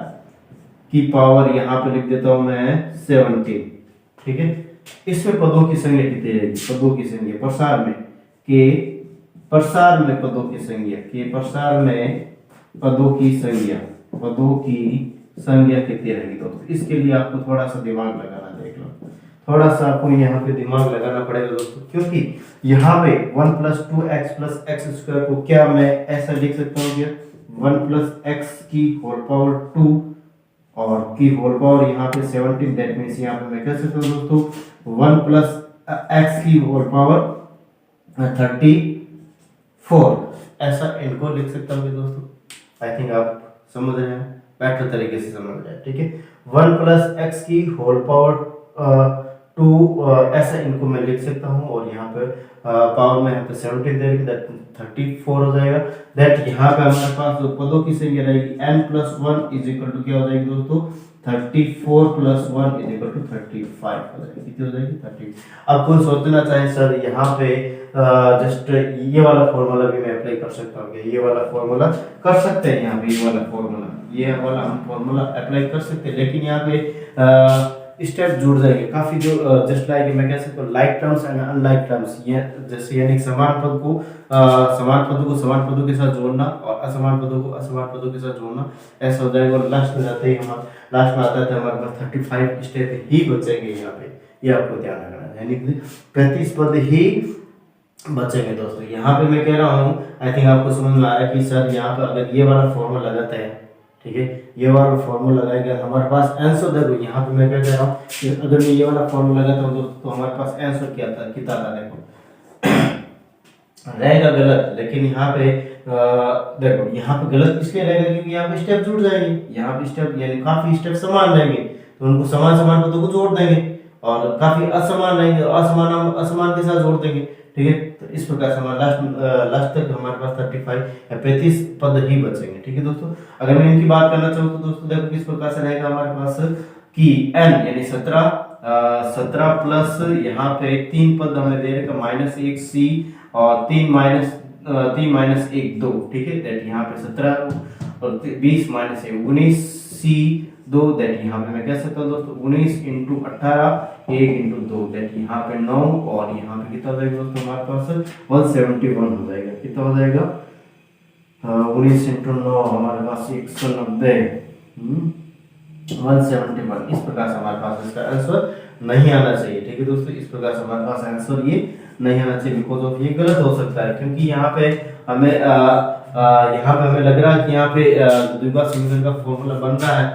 की पावर यहाँ पे लिख देता हूं मैं 17, ठीक है। इसमें पदों की संख्या कितनी रहेगी, पदों की संख्या प्रसार में के प्रसार में पदों की संख्या के प्रसार में पदों की संख्या कितनी रहेगी दोस्तों। इसके लिए आपको थोड़ा सा दिमाग लगाना, देख लो थोड़ा सा आपको यहाँ पे दिमाग लगाना पड़ेगा दोस्तों, क्योंकि यहाँ पे 1 plus 2x plus x square को क्या मैं ऐसा लिख सकता हूँ कि 1 प्लस एक्स की होल पावर 2 और की होल पावर यहाँ पे 17, दैट मीन्स यहाँ पे मैं कह सकता हूँ दोस्तों 1 प्लस एक्स की होल पावर 34, ऐसा इनको लिख सकता हूँ दोस्तों। आई थिंक आप समझ रहे हैं, बेटर तरीके से समझ रहे हैं, ठीक है। 1 प्लस एक्स की होल पावर 2 ऐसा इनको मैं लिख सकता हूँ और यहाँ पे पावर में यहाँ पे 17 दे रही, दैट 34 हो जाएगा। दैट यहाँ पे हमारे पास जो पदों की संख्या रहेगी n plus 1 is equal to क्या हो जाएगी दोस्तों 34 प्लस 1 इज इक्वल टू 35 हो जाएगी, कितनी हो जाएगी 30। अब कोई सोचना चाहे सर यहाँ पे जस्ट ये वाला फॉर्मूला भी मैं अप्लाई कर सकता हूँ, ये वाला फॉर्मूला कर सकते हैं, यहाँ पे ये वाला फॉर्मूला हम फॉर्मूला अप्लाई कर सकते हैं, लेकिन यहाँ पे स्टेप जुड़ जाएंगे काफी, जो जस्ट लाइक मैं कह सकता हूँ like terms and unlike terms, ये जैसे यानी समान पद को समान पदों के साथ जोड़ना और असमान पदों को असमान पदों के साथ जोड़ना, ऐसा हो जाएगा। और लास्ट में जाते ही लास्ट में आता है हमारे पास 35 स्टेप ही बचेंगे यहाँ पे, ये आपको ध्यान रखना है, यानी कि 35 पद ही बचेंगे दोस्तों। यहाँ पे मैं कह रहा हूँ आई थिंक आपको समझ में आ रहा है कि सर यहाँ पे अगर ये वाला फॉर्मूला लगाते हैं, ठीक है, ये वाला फॉर्मूला लगाएगा हमारे पास आंसर, देखो यहाँ पे मैं क्या कह रहा हूँ कि अगर मैं ये वाला फॉर्मूला लगाता हूँ दोस्तों तो हमारे पास आंसर क्या था, कितना था, देखो रहेगा गलत, लेकिन यहाँ पे देखो यहाँ पे गलत इसलिए रहेगा क्योंकि यहाँ पे स्टेप जुड़ जाएंगे, यहाँ पे स्टेप यानी काफी स्टेप समान रहेंगे तो उनको समान पदों को जोड़ देंगे, और काफी असमान रहेंगे असमान के साथ जोड़ देंगे, ठीक है। तो इस प्रकार से हमारा लास्ट तक हमारे पास 35 पद ही बचेंगे, ठीक है दोस्तों। अगर मैं इनकी बात करना चाहूँ तो दोस्तों देखो किस प्रकार से रहेगा हमारे पास कि n यानी 17 प्लस यहाँ पे 3 पद हमें दे रहे माइनस 1 सी और 3 माइनस 1 2, ठीक है, दैट यहाँ पे 17 और 20 माइनस 1 19 सी 2, दैट यहाँ पे मैं कह सकता हूँ दोस्तों 19 इंटू 18 1 इंटू 2, दैट यहाँ पे 9 और यहाँ पे कितना हो जाएगा दोस्तों हमारे पास 171 हो जाएगा, कितना हो जाएगा 19 इंटू 9 हमारे पास 190 171। इस प्रकार से हमारे पास इसका आंसर नहीं आना चाहिए, ठीक है दोस्तों। इस प्रकार से हमारे पास आंसर ये नहीं आना चाहिए, बिकॉज ऑफ ये गलत हो सकता है, क्योंकि यहाँ पे हमें लग रहा है कि यहाँ पे द्विघात समीकरण का फॉर्मूला बन रहा है,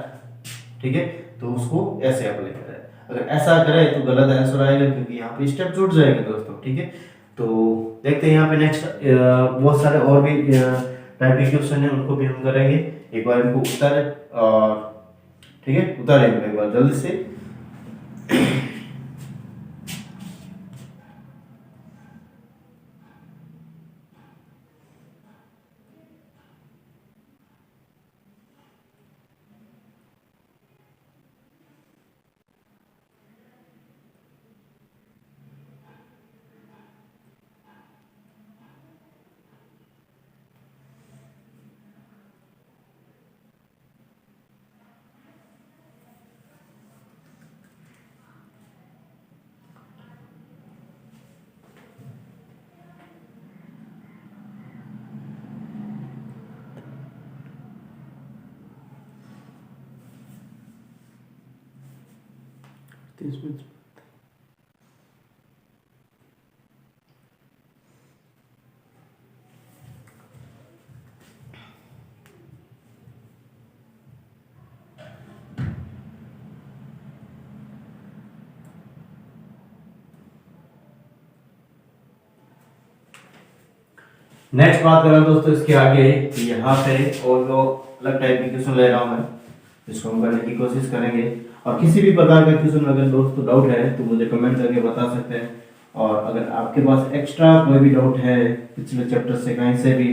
ठीक है, तो उसको ऐसे अप्लाई करें। अगर ऐसा करें तो गलत आंसर आएगा, क्योंकि यहाँ पे स्टेप जुड़ जाएंगे दोस्तों, ठीक है। तो देखते हैं यहाँ पे नेक्स्ट बहुत सारे और भी टाइप के क्वेश्चन है, उनको भी हम करेंगे। एक बार इनको उतारे और ठीक है, उतारेंगे एक बार जल्दी से। नेक्स्ट बात करें दोस्तों इसके आगे, यहाँ पे और दो अलग टाइप के क्वेश्चन ले रहा हूँ मैं, इसको हम करने की कोशिश करेंगे। और किसी भी प्रकार का क्वेश्चन अगर दोस्तों डाउट है तो मुझे कमेंट करके बता सकते हैं। और अगर आपके पास एक्स्ट्रा कोई भी डाउट है पिछले चैप्टर से कहीं से भी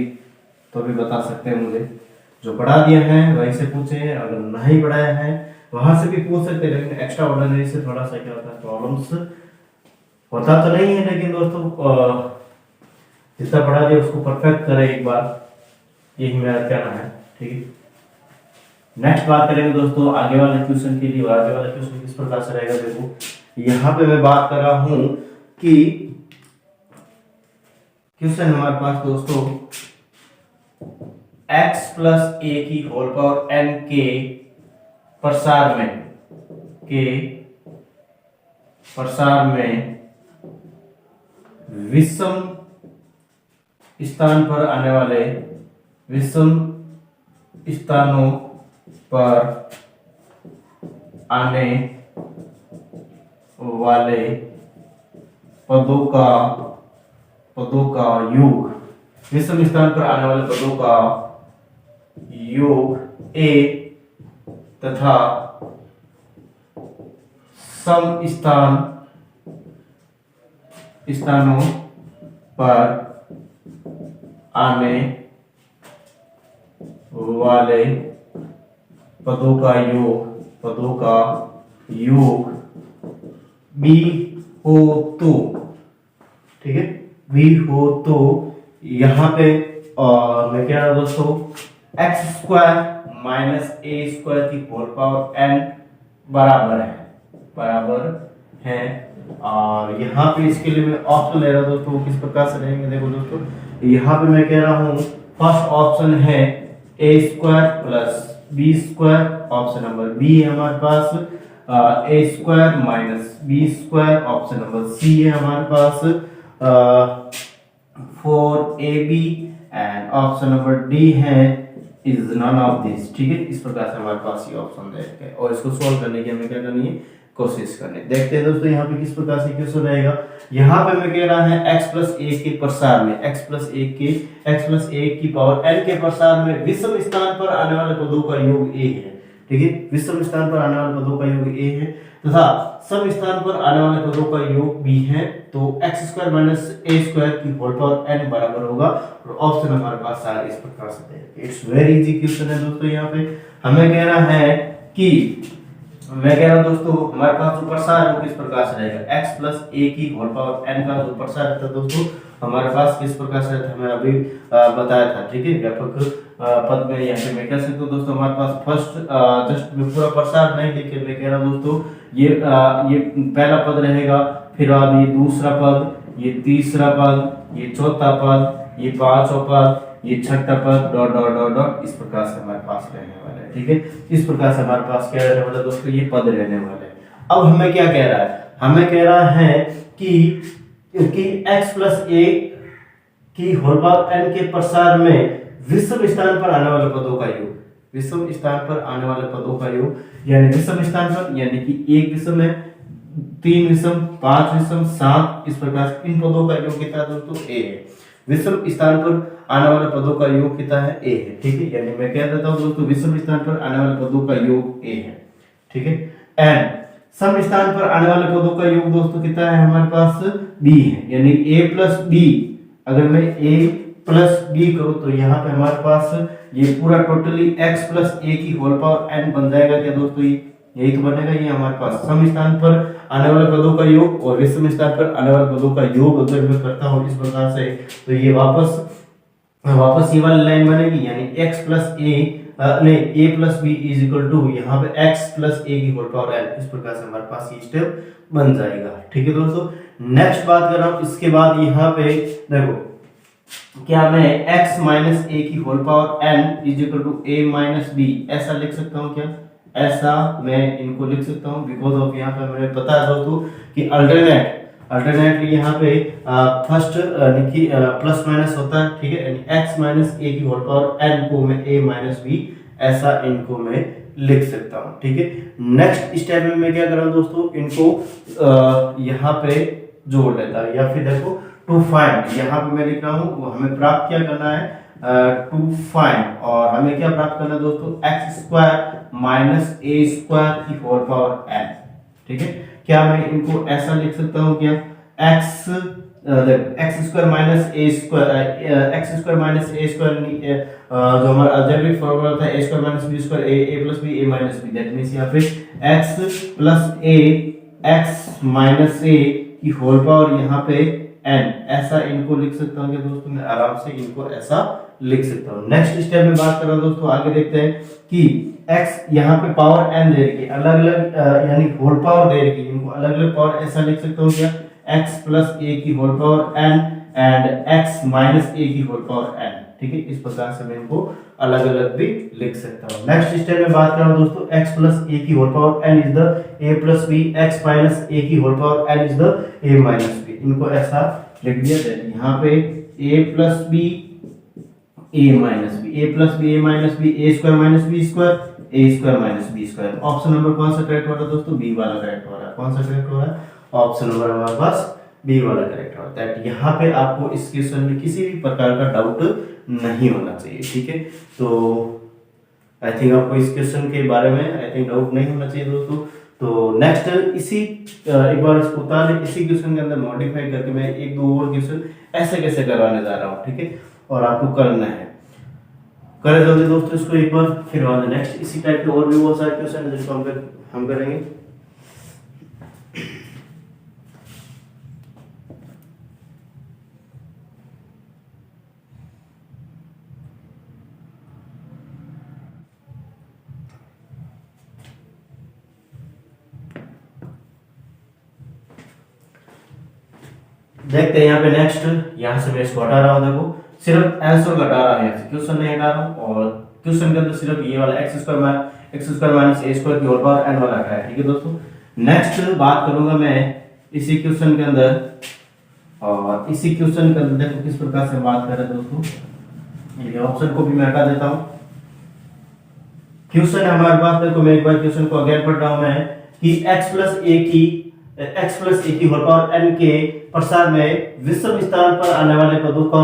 तो भी बता सकते हैं मुझे। जो पढ़ा दिया है वहीं से पूछे, अगर नहीं पढ़ाया है वहां से भी पूछ सकते हैं। लेकिन एक्स्ट्रा ऑर्डिनरी से थोड़ा सा क्या होता है, प्रॉब्लम्स होता तो नहीं है, लेकिन दोस्तों जितना पढ़ा दिया उसको परफेक्ट करें एक बार, यही मेरा कहना है। ठीक है, नेक्स्ट बात करेंगे दोस्तों आगे वाले क्वेश्चन के लिए। आगे वाला क्वेश्चन किस प्रकार से रहेगा, देखो यहाँ पे मैं बात कर रहा हूं कि क्वेश्चन हमारे पास दोस्तों x प्लस ए की होल पावर n के प्रसार में विषम स्थान पर आने वाले विषम स्थानों पर आने वाले पदों का योग, विषम स्थान पर आने वाले पदों का योग a तथा सम स्थानों पर आने वाले पदों का योग b हो तो, ठीक है, b हो तो यहाँ पे मैं कह रहा हूं दोस्तों x square minus a square की होल पावर n बराबर है। और यहाँ पे इसके लिए मैं ऑप्शन ले रहा हूं दोस्तों, किस प्रकार से रहेंगे देखो दोस्तों। यहाँ पे मैं कह रहा हूँ फर्स्ट ऑप्शन है a square plus b square, option number B है हमारे पास a square minus b square, option number C है हमारे पास 4ab and option number D है इज नन ऑफ दिस। ठीक है, इस प्रकार से हमारे पास ये ऑप्शन रहेगा और इसको सॉल्व करने की हमें क्या करनी है, कोशिश करनी। देखते हैं दोस्तों यहाँ पे किस प्रकार से क्वेश्चन रहेगा। यहाँ पे मैं कह रहा है x प्लस ए के प्रसार में x प्लस ए की पावर n के प्रसार में विषम स्थान पर आने वाले पदों का योग a है। ठीक है, विषम स्थान पर आने वाले पदों का योग a है तथा सम स्थान पर आने वाले पदों का योग b है। तो x square minus a square की होल पावर n बराबर होगा और ऑप्शन हमारे पास सारे इस प्रकार से है। इट्स वेरी इजी क्वेश्चन है दोस्तों। यहाँ पे हमें कह रहा है कि मैं कह रहा हूं दोस्तों हमारे पास जो प्रसार है वो किस प्रकार से रहेगा, x प्लस ए की होल पावर n का जो प्रसार रहता है दोस्तों हमारे पास किस प्रकार से रहता है, हमें अभी बताया था। ठीक है, व्यापक पद में यहाँ पे मैं कह सकता हूँ दोस्तों हमारे पास फर्स्ट जस्ट मैं पूरा प्रसार नहीं लिख के मैं कह रहा हूँ दोस्तों ये पहला पद रहेगा, फिर बाद ये दूसरा पद, ये तीसरा पद, ये चौथा पद, ये पांचवा पद, ये छठा पद, डॉट डॉट डॉट डॉट, इस प्रकार से हमारे पास रहने वाला है। ठीक है, इस प्रकार से हमारे पास क्या रहने वाला है दोस्तों, ये पद रहने वाले हैं। अब हमें क्या कह रहा है, हमें कह रहा है कि x प्लस ए की होल पावर n के प्रसार में विषम स्थान पर आने वाले पदों का योग, विषम स्थान पर आने वाले पदों का योग, यानी विषम स्थान पर यानी कि एक विषम है, तीन विषम, पांच विषम, सात, इस प्रकार से इन पदों का योग कितना है दोस्तों, a है। विषम स्थान पर आने वाले पदों का योग कितना है, a है। ठीक है, यानी मैं कह देता हूं दोस्तों विषम स्थान पर आने वाले पदों का योग a है। ठीक है, एंड सम स्थान पर आने वाले पदों का योग दोस्तों कितना है हमारे पास, b है। यानी a प्लस b, अगर मैं a प्लस b करूं तो यहाँ पे हमारे पास ये पूरा टोटली x प्लस a की होल पावर n बन जाएगा क्या दोस्तों, यही तो बनेगा। ये हमारे पास सम स्थान पर आने वाले पदों का योग और विषम स्थान पर आने वाले पदों का योग अगर मैं करता हूँ इस प्रकार से तो ये वापस ये वाली लाइन बनेगी, यानी x plus a plus b is equal to यहाँ पे x प्लस a की होल पावर n, इस प्रकार से हमारे पास ये स्टेप बन जाएगा। ठीक है दोस्तों, नेक्स्ट बात कर रहा हूँ इसके बाद यहाँ पे देखो क्या मैं x माइनस a की whole power n is equal to a minus b ऐसा लिख सकता हूँ क्या, ऐसा मैं इनको लिख सकता हूँ बिकॉज ऑफ यहाँ पे मुझे पता है दोस्तों कि अल्टरनेटली यहाँ पे फर्स्ट प्लस माइनस होता है। ठीक है, यानी x माइनस a की होल पावर n को मैं a माइनस b ऐसा इनको मैं लिख सकता हूँ। ठीक है, नेक्स्ट स्टेप में मैं क्या कर रहा हूँ दोस्तों, इनको यहाँ पे जोड़ लेता है या फिर देखो टू फाइंड, यहाँ पे मैं लिख रहा हूँ हमें प्राप्त क्या करना है, टू फाइंड, और हमें क्या प्राप्त करना है दोस्तों, x square minus a square की होल पावर एन। ठीक है, क्या मैं इनको ऐसा लिख सकता हूँ क्या, x x square minus a square, x square minus a square, जो हमारा अलजेब्रिक फॉर्मूला था a square minus b square, a plus b a minus b, that means यहाँ पे x plus a x minus a की whole power यहाँ पे N, ऐसा इनको लिख सकता हूँ क्या दोस्तों, मैं आराम से इनको ऐसा लिख सकता हूँ। नेक्स्ट स्टेप में बात कर रहा हूँ दोस्तों, आगे देखते हैं कि x यहाँ पे पावर n दे रखी है, अलग अलग यानी होल पावर दे रखी है, इनको अलग अलग पावर ऐसा लिख सकता हूँ क्या, x प्लस a की whole power n and x minus a की होल पावर n। ठीक है, इस प्रकार से मैं इनको अलग अलग भी लिख सकता हूँ। नेक्स्ट स्टेप में बात कर रहा हूँ दोस्तों, x प्लस a की whole power n is the a plus b, x minus a की whole power n is the a minus b, इनको ऐसा लिख दिया जाए। यहाँ पे a plus b a minus b, a plus b a minus b, a square minus b square, a square minus b square. Option number कौन सा correct हो रहा है दोस्तों, बी वाला करेक्ट हो रहा है। कौन सा करेक्ट हो रहा है, ऑप्शन नंबर हमारे पास बी वाला करेक्ट होता है। यहाँ पे आपको इस क्वेश्चन में किसी भी प्रकार का डाउट नहीं होना चाहिए। ठीक है, तो आई थिंक आपको इस क्वेश्चन के बारे में आई थिंक डाउट नहीं होना चाहिए दोस्तों। तो नेक्स्ट इसी एक बार इसको उतार ले, इसी क्वेश्चन के अंदर मॉडिफाई करके मैं एक दो और क्वेश्चन ऐसे कैसे करवाने जा रहा हूँ। ठीक है, और आपको करना है, करें जल्दी दोस्तों इसको एक बार, फिर बाद नेक्स्ट इसी टाइप के और भी बहुत सारे क्वेश्चन है जिसको हम करेंगे। देखते हैं यहाँ पे नेक्स्ट, यहाँ से मैं इसको हटा रहा हूँ, देखो सिर्फ आंसर घटा रहा है, यहाँ से क्वेश्चन नहीं हटा रहा हूँ, और क्वेश्चन के अंदर सिर्फ ये वाला x square minus a square की होल पावर एन वाला है। ठीक है दोस्तों, नेक्स्ट बात करूंगा मैं इसी क्वेश्चन के अंदर, और इसी क्वेश्चन के अंदर देखो किस प्रकार से बात कर रहे हैं दोस्तों। ये ऑप्शन को भी मैं हटा देता हूँ। क्वेश्चन हमारे पास, देखो मैं एक बार क्वेश्चन को अगेन पढ़ रहा हूँ मैं, कि x प्लस ए की होल पावर n के प्रसार में विषम स्थान पर आने वाले पदों का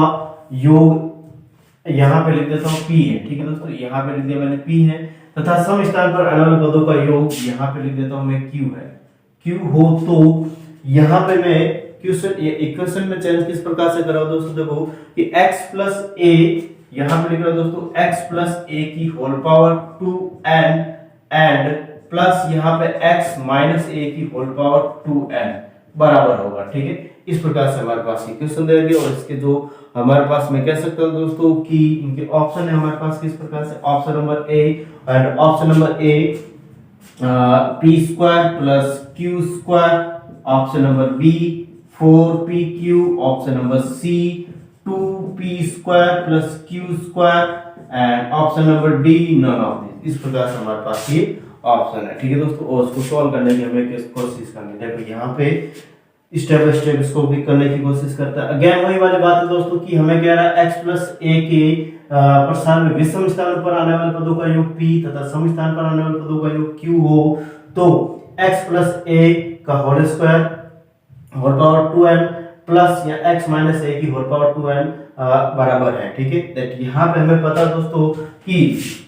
योग यहाँ पे लिख देता हूँ p है। ठीक है दोस्तों, यहाँ पे लिख दिया मैंने p है, तथा सम स्थान पर आने वाले पदों का योग यहाँ पे लिख देता हूँ मैं q है। q हो तो यहाँ पे मैं इक्वेशन में चेंज किस प्रकार से कर रहा हूँ दोस्तों, देखो कि x प्लस a, यहाँ पे लिख रहा हूँ दोस्तों x प्लस a की whole power 2n and plus यहाँ पे x माइनस a की होल पावर 2n बराबर होगा। ठीक है, इस प्रकार से हमारे पास ये क्वेश्चन दे दिया, और इसके जो हमारे पास मैं कह सकता हूँ दोस्तों कि इनके ऑप्शन है हमारे पास किस प्रकार से, option number A and option number A p square plus q square, option number B 4pq, option number C 2p square plus q square, and option number D none of this. इस प्रकार से हमारे पास ये option है। ठीक है दोस्तों, और उसको सॉल्व करने की हमें कोशिश करनी है। देखो यहाँ पे स्टेप बाय स्टेप इसको भी करने की कोशिश करता है। अगेन वही वाली बात है दोस्तों कि हमें कह रहा है x प्लस a के प्रसार में विषम स्थान पर आने वाले पदों का योग p तथा सम स्थान पर आने वाले पदों का योग q हो, तो x प्लस a का whole square whole power 2n plus या x माइनस a की होल पावर 2n बराबर है। ठीक है, दैट यहाँ पे हमें पता दोस्तों कि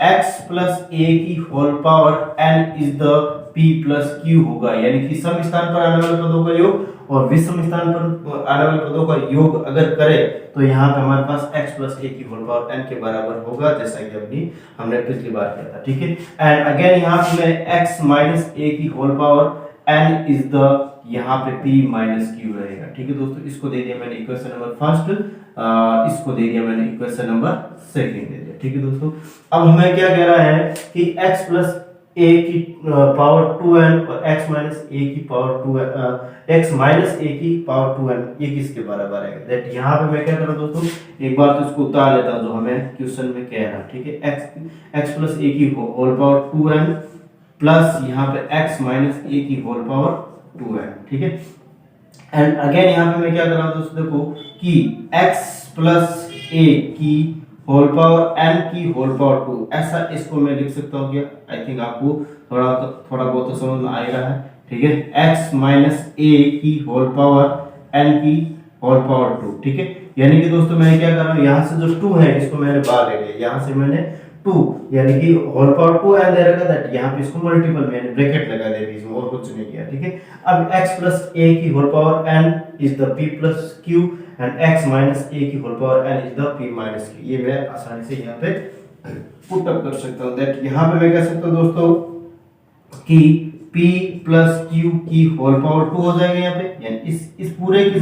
x प्लस a की whole power n is the p plus q होगा, यानी कि सम स्थान पर आने वाले पदों का योग और विषम स्थान पर आने वाले पदों का योग अगर करें तो यहाँ पे हमारे पास x प्लस a की होल पावर n के बराबर होगा, जैसा कि हमने पिछली बार किया था। ठीक है, एंड अगेन यहाँ पे x माइनस a की whole power n is the यहाँ पे p माइनस q रहेगा। ठीक है दोस्तों, इसको दे दिया मैंने इक्वेशन नंबर फर्स्ट, इसको दे दिया मैंने इक्वेशन नंबर सेकंड दे दिया। ठीक है दोस्तों, अब हमें क्या कह रहा है कि x प्लस a की पावर 2n और x माइनस a की power 2n, x minus a की पावर 2n ये किसके बराबर है। दैट यहाँ पे मैं क्या कर रहा हूँ दोस्तों, एक बार तो इसको उतार लेता हूँ जो हमें क्वेश्चन में कह रहा है। ठीक है, x प्लस a की होल पावर 2n प्लस यहाँ पे x माइनस a की होल पावर 2n। ठीक है, एंड अगेन यहाँ पे मैं क्या कर रहा हूँ दोस्तों, देखो कि x प्लस a की होल पावर n की होल पावर 2, ऐसा इसको मैं लिख सकता हूँ क्या, आई थिंक आपको थोड़ा बहुत तो समझ में आ ही रहा है। ठीक है, x माइनस a की होल पावर n की होल पावर 2, ठीक है। यानी कि दोस्तों मैं क्या कर रहा हूँ, यहाँ से जो 2 है इसको मैंने बाहर ले लिया, यहाँ से मैंने 2 यानी कि होल पावर 2 एंड दे रखा था, यहाँ पे इसको मल्टीपल मैंने ब्रैकेट लगा दिया बीच में और कुछ नहीं किया, ठीक है। अब x प्लस a की whole power n is the p plus q and x minus a की whole power n is the p minus q। ये मैं आसानी से यहाँ पे पुट अप कर सकता हूँ। दैट यहाँ पे मैं कह सकता हूँ दोस्तों कि p प्लस q की होल पावर 2 हो जाएगा यहाँ पे, यानी इस पूरे की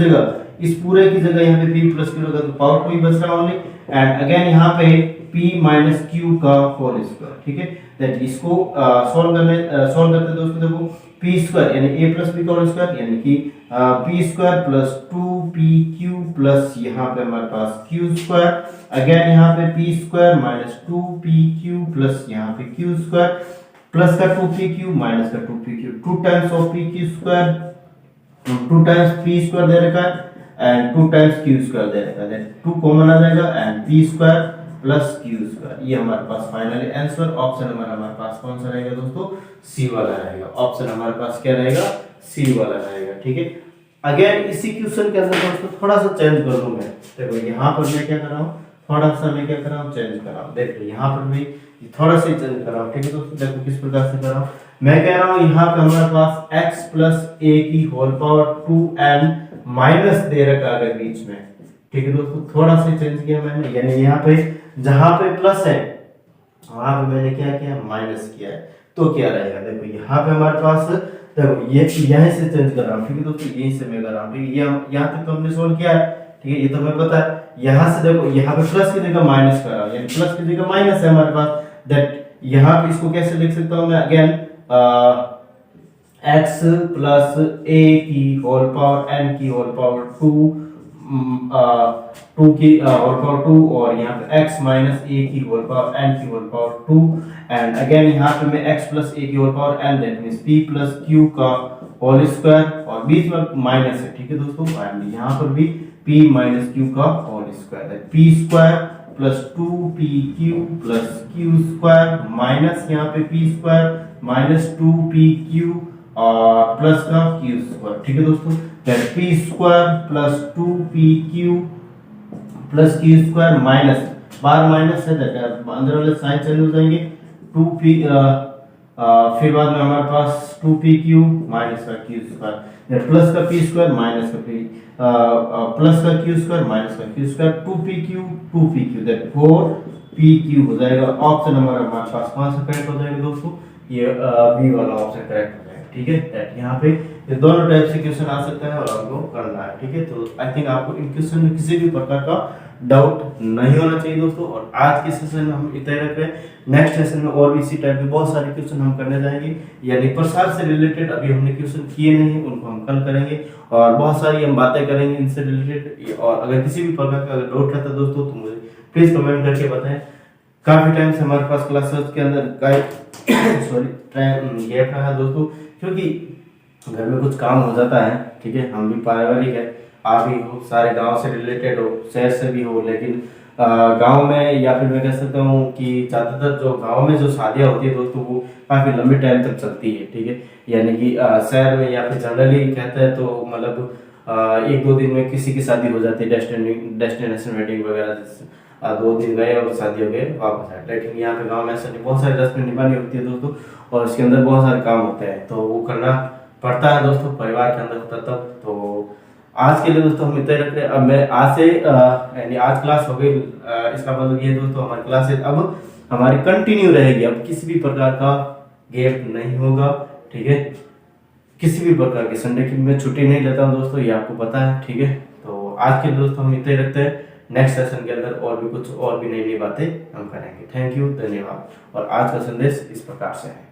जगह यहाँ पे p प्लस q होगा तो पावर 2 ही बच रहा ओनली। एंड अगेन यहाँ पे p माइनस q का होल स्क्वायर, ठीक है। दैट इसको सॉल्व करते दोस्तों, देखो p स्क्वायर यानी a प्लस b का होल स्क्वायर यानी कि p square plus 2pq plus यहाँ पे हमारे पास q स्क्वायर, अगेन यहाँ पे p square minus 2pq plus यहाँ पे q स्क्वायर प्लस का 2pq माइनस का 2pq, 2 times of pq square, 2 times p square दे रखा है एंड 2 टाइम्स q स्क्वायर दे रखा है। 2 कॉमन आ जाएगा and p square plus q square. ये हमारे पास फाइनली आंसर ऑप्शन नंबर हमारे पास कौन सा रहेगा दोस्तों, सी वाला रहेगा। ऑप्शन हमारे पास क्या रहेगा, सी वाला रहेगा, ठीक है। अगेन इसी क्वेश्चन के अंदर दोस्तों थोड़ा सा चेंज कर लूं मैं, देखो यहाँ पर मैं क्या कर रहा हूँ, थोड़ा सा मैं क्या कर रहा हूँ, चेंज कर रहा हूँ। देखो यहाँ पर भी थोड़ा सा चेंज कर रहा हूँ, ठीक है दोस्तों। देखो किस प्रकार से कर रहा हूँ, मैं कह रहा हूँ यहाँ पे हमारे पास x प्लस a की होल पावर 2n माइनस दे रखा है बीच में, ठीक है दोस्तों। थोड़ा सा चेंज किया मैंने, यानी यहाँ पे जहां पे प्लस है वहां पे मैंने क्या किया, माइनस किया है, तो क्या रहेगा। देखो यहाँ पे हमारे पास देखो ये यहीं से चेंज कर रहा हूँ, ठीक है दोस्तों, यहीं से मैं कर रहा हूँ, ठीक है। ये यहाँ तक तो हमने सोल्व किया है, ठीक है, ये तो हमें पता है। यहाँ से देखो यहाँ पे प्लस की जगह माइनस कर रहा हूँ, यानी प्लस की जगह माइनस है हमारे पास। दैट यहाँ पे इसको कैसे लिख सकता हूँ मैं, अगेन x प्लस a की होल पावर n की होल पावर 2 की होल पावर 2 और यहाँ पे x माइनस a की होल पावर n की होल पावर 2 एंड अगेन यहाँ पे मैं x प्लस a की whole power n that means p plus q का होल स्क्वायर और बीच में माइनस है, ठीक है दोस्तों। एंड यहाँ पर भी p माइनस q का होल स्क्वायर है, p square plus 2pq plus q square minus यहाँ पे p स्क्वायर माइनस 2pq और प्लस का q स्क्वायर, ठीक है दोस्तों। That p square plus 2pq plus q square minus bar minus है, दैट अंदर वाले साइन चेंज हो जाएंगे, 2p फिर बाद में हमारे पास 2pq माइनस का q स्क्वायर, दैट प्लस का p स्क्वायर माइनस का p प्लस का q स्क्वायर माइनस का q square 2pq that 4pq हो जाएगा। ऑप्शन नंबर हमारे पास कौन सा करेक्ट हो जाएगा दोस्तों, ये बी वाला ऑप्शन करेक्ट हो जाएगा, ठीक है। दैट यहाँ पे ये दोनों टाइप से क्वेश्चन आ सकता है और हमको करना है, ठीक है। तो आई थिंक आपको इन क्वेश्चन में किसी भी प्रकार का डाउट नहीं होना चाहिए दोस्तों। और आज के सेशन में हम इतना ही रख रहे हैं, नेक्स्ट सेशन में और भी इसी टाइप के बहुत सारे क्वेश्चन हम करने जाएंगे, यानी प्रसार से रिलेटेड अभी हमने क्वेश्चन किए नहीं, उनको हम कल करेंगे और बहुत सारी हम बातें करेंगे इनसे रिलेटेड। और अगर किसी भी प्रकार का डाउट रहता है दोस्तों तो मुझे प्लीज कमेंट करके बताएं। काफी टाइम से हमारे पास क्लासेस के अंदर गैप रहा है दोस्तों, क्योंकि घर में कुछ काम हो जाता है, ठीक है। हम भी पारिवारिक है, आप भी हो, सारे गांव से रिलेटेड हो, शहर से भी हो, लेकिन गांव में या फिर मैं कह सकता हूँ कि ज्यादातर जो गांव में जो शादियां होती है दोस्तों वो काफी लंबे टाइम तक चलती है, ठीक है। यानी कि शहर में या फिर जनरली कहते हैं तो मतलब 1-2 दिन में किसी की शादी हो जाती है, डेस्टिनेशन वेडिंग वगैरह, 2 दिन गए और शादी हो गए वापस आए। लेकिन यहाँ पे गाँव में ऐसा नहीं, बहुत सारी रस्में निभानी होती है दोस्तों और इसके अंदर बहुत सारे काम होते हैं, तो वो करना पड़ता है दोस्तों, परिवार के अंदर होता तब। तो आज के लिए दोस्तों हम इतना ही रखते हैं। अब मैं आज से यानी आज क्लास हो गई, इसका मतलब ये दोस्तों हमारी क्लासेस अब हमारी कंटिन्यू रहेगी, अब किसी भी प्रकार का गैप नहीं होगा, ठीक है। किसी भी प्रकार की संडे की मैं छुट्टी नहीं लेता हूँ दोस्तों, ये आपको पता है, ठीक है। तो आज के लिए दोस्तों हम इतना ही रखते हैं, नेक्स्ट सेशन के अंदर और भी कुछ और भी नई नई बातें हम करेंगे। थैंक यू, धन्यवाद। और आज का संदेश इस प्रकार से है।